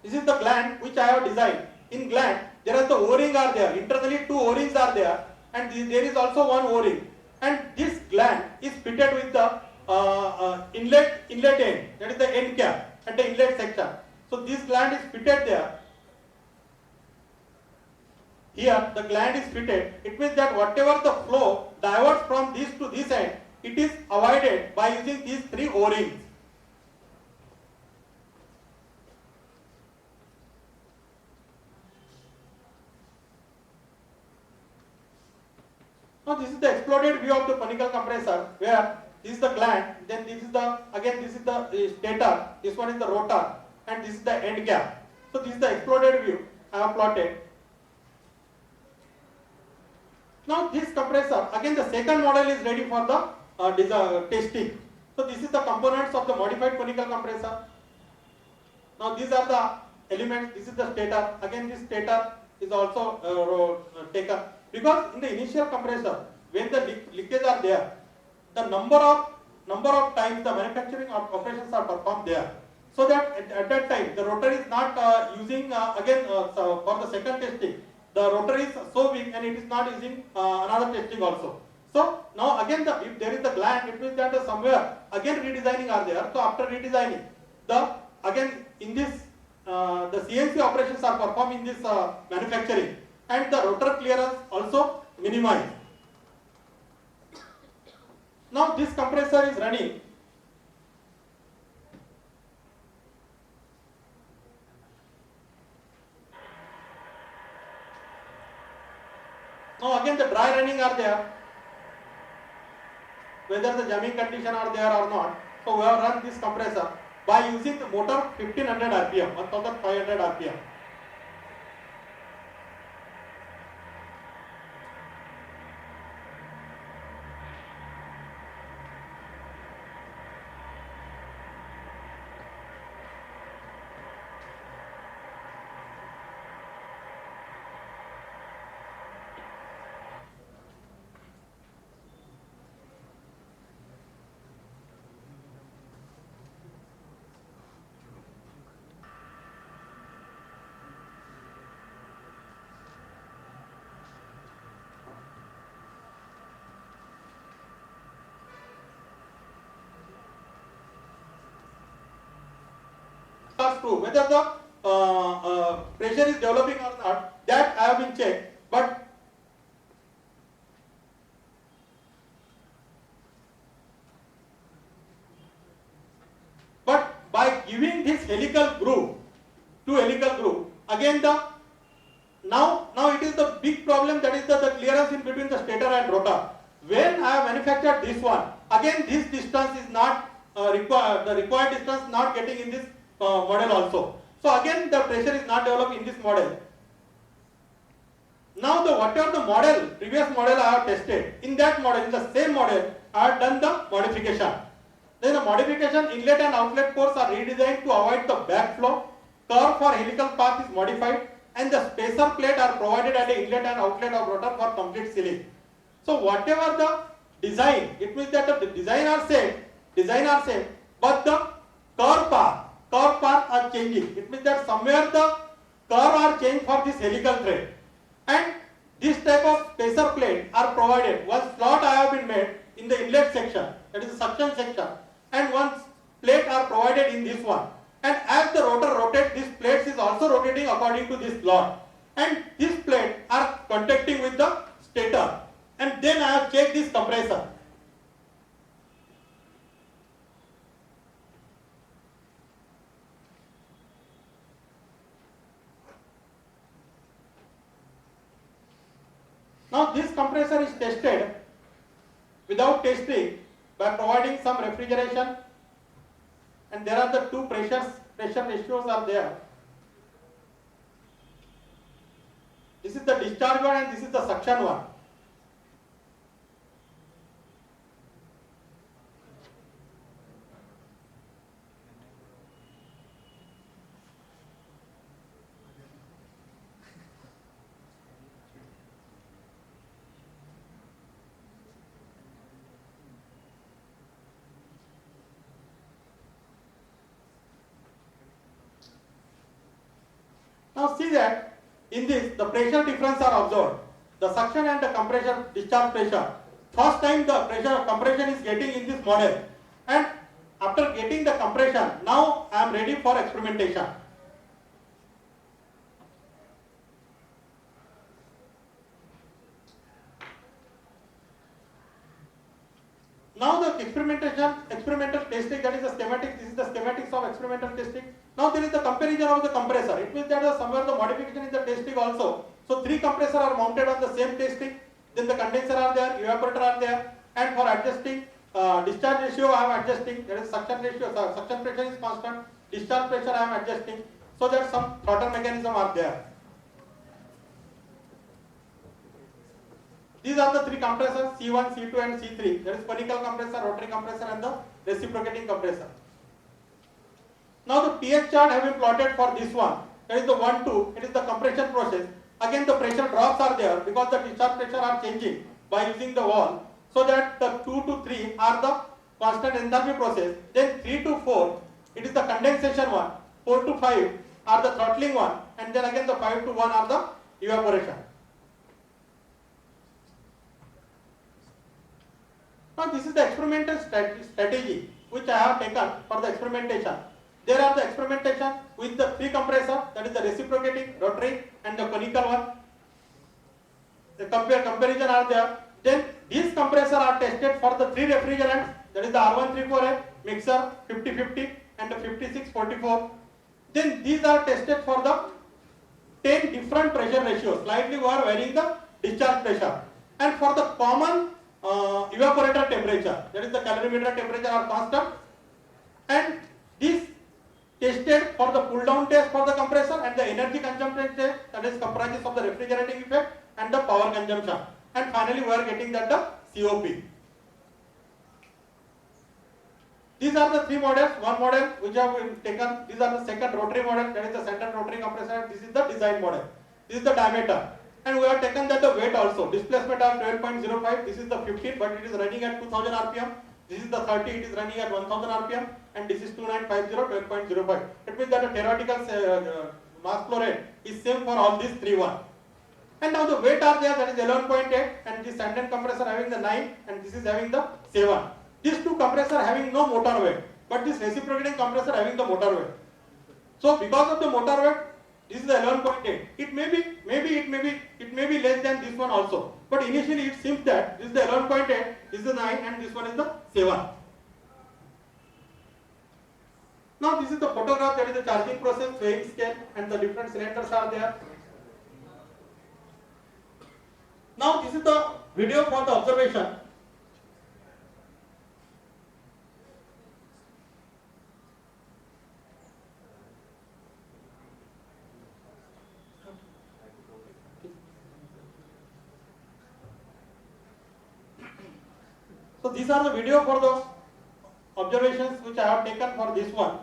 This is the gland which I have designed. In gland there are the O-ring are there, internally two O-rings are there, and there is also one O-ring, and this gland is fitted with the inlet end, that is the end cap at the inlet section. So this gland is fitted there. Here the gland is fitted. It means that whatever the flow diverts from this to this end, it is avoided by using these three O-rings. Now this is the exploded view of the conical compressor, where this is the gland, then this is the stator, this one is the rotor, and this is the end cap. So this is the exploded view I have plotted. Now this compressor, again the second model is ready for the testing. So this is the components of the modified conical compressor. Now these are the elements, this is the stator, again this stator is also taken. Because in the initial compressor, when the leakage are there, the number of times the manufacturing operations are performed there. so that at that time the rotor is not using so for the second testing, the rotor is so weak and it is not using another testing also. So now again if there is the gland, it means that somewhere again redesigning are there. So after redesigning, the again in this the CNC operations are performed in this manufacturing, and the rotor clearance also minimized. Now this compressor is running. Now again the dry running are there, whether the jamming condition are there or not. So we have run this compressor by using the motor 1500 rpm, 1500 rpm. True, whether the pressure is developing or not, that I have been checked, but by giving this helical groove, again the now it is the big problem, that is the clearance in between the stator and rotor. When I have manufactured this one, again this distance is not required, the required distance not getting in this model also. So again the pressure is not developed in this model. Now whatever the model, previous model I have tested, in that model, in the same model, I have done the modification. Then the modification, inlet and outlet ports are redesigned to avoid the backflow, curve for helical path is modified, and the spacer plate are provided at the inlet and outlet of rotor for complete sealing. So whatever the design, it means that the design are same, but the curve path are changing. It means that somewhere the curve are changed for this helical thread, and this type of spacer plate are provided. One slot I have been made in the inlet section, that is the suction section, and one plate are provided in this one. And as the rotor rotates, this plate is also rotating according to this slot, and this plate are contacting with the stator. And then I have checked this compressor. Now this compressor is tested without testing by providing some refrigeration, and there are the two pressure ratios are there. This is the discharge one and this is the suction one. Now see that in this the pressure difference are observed. The suction and the compression discharge pressure. First time the pressure compression is getting in this model, and after getting the compression, now I am ready for experimentation. Now the experimental testing, that is the schematic. This is the schematics of experimental testing. Now there is the comparison of the compressor. It means that somewhere the modification in the testing also. So three compressors are mounted on the same testing. Then the condenser are there, evaporator are there, and for adjusting discharge ratio I am adjusting. That is suction ratio. Suction pressure is constant. Discharge pressure I am adjusting. So that some throttle mechanism are there. These are the three compressors, C1, C2 and C3. That is conical compressor, rotary compressor and the reciprocating compressor. Now the pH chart have been plotted for this one. That is the 1, 2. It is the compression process. Again the pressure drops are there because the discharge pressure are changing by using the wall. So that the 2 to 3 are the constant enthalpy process. Then 3 to 4 it is the condensation one. 4 to 5 are the throttling one, and then again the 5 to 1 are the evaporation. Now this is the experimental strategy which I have taken for the experimentation. There are the experimentation with the three compressor, that is the reciprocating, rotary and the conical one. The comparison are there. Then these compressors are tested for the three refrigerants, that is the R134A, mixer 50-50 and the 56-44. Then these are tested for the 10 different pressure ratios. Slightly we are varying the discharge pressure. And for the common evaporator temperature, that is the calorimeter temperature are constant. And this tested for the pull down test for the compressor and the energy consumption test, that is comprises of the refrigerating effect and the power consumption. And finally we are getting that the COP. These are the three models. One model which have been taken, these are the second rotary model, that is the center rotary compressor. This is the design model. This is the diameter. And we have taken that the weight also. Displacement are 12.05. This is the 15, but it is running at 2000 rpm. This is the 30, it is running at 1000 rpm. And this is 2950, 12.05. It means that the theoretical mass flow rate is same for all these three one. And now the weight are there, that is 11.8, and this Sandton compressor having the 9, and this is having the 7. These two compressors having no motor weight, but this reciprocating compressor having the motor weight. So because of the motor weight, this is the 11.8. It may be less than this one also. But initially it seems that this is the 11.8, this is the 9, and this one is the 7. Now this is the photograph, that is the charging process, weighing scale, and the different cylinders are there. Now this is the video for the observation. So these are the video for the observations which I have taken for this one.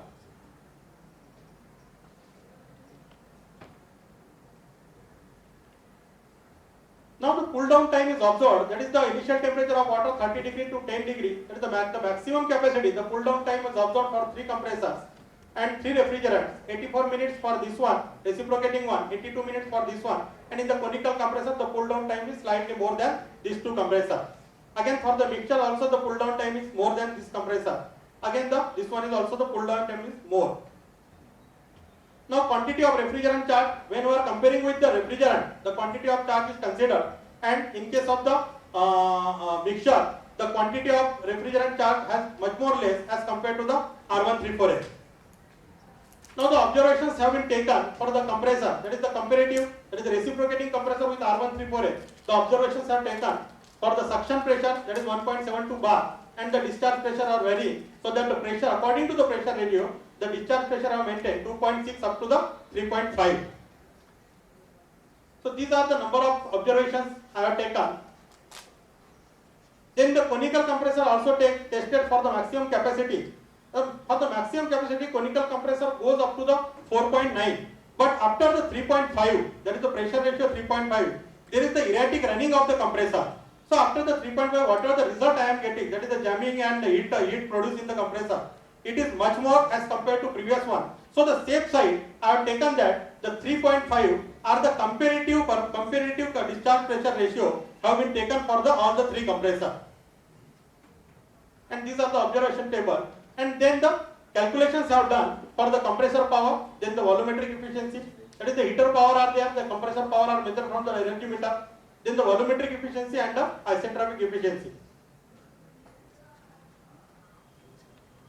Now the pull down time is observed, that is the initial temperature of water 30 degree to 10 degree, that is the maximum capacity. The pull down time is observed for three compressors and three refrigerants. 84 minutes for this one, reciprocating one, 82 minutes for this one, and in the conical compressor the pull down time is slightly more than these two compressors. Again for the mixture also the pull down time is more than this compressor. Again this one is also the pull down time is more. Now quantity of refrigerant charge, when we are comparing with the refrigerant, the quantity of charge is considered, and in case of the mixture, the quantity of refrigerant charge has much more less as compared to the R134A. Now the observations have been taken for the compressor, that is the comparative, that is the reciprocating compressor with R134A. The observations are taken for the suction pressure, that is 1.72 bar, and the discharge pressure are varying, so that the pressure, according to the pressure radio, the discharge pressure are maintained 2.6 up to the 3.5. So these are the number of observations I have taken. Then the conical compressor also tested for the maximum capacity. For the maximum capacity, conical compressor goes up to the 4.9. But after the 3.5, that is the pressure ratio 3.5, there is the erratic running of the compressor. So after the 3.5, whatever the result I am getting, that is the jamming and the heat produced in the compressor, it is much more as compared to previous one. So the safe side, I have taken that the 3.5 are the comparative discharge pressure ratio have been taken for all the three compressors. And these are the observation table. And then the calculations have done for the compressor power, then the volumetric efficiency, that is the heater power are there, the compressor power are measured from the energy meter, then the volumetric efficiency and the isentropic efficiency.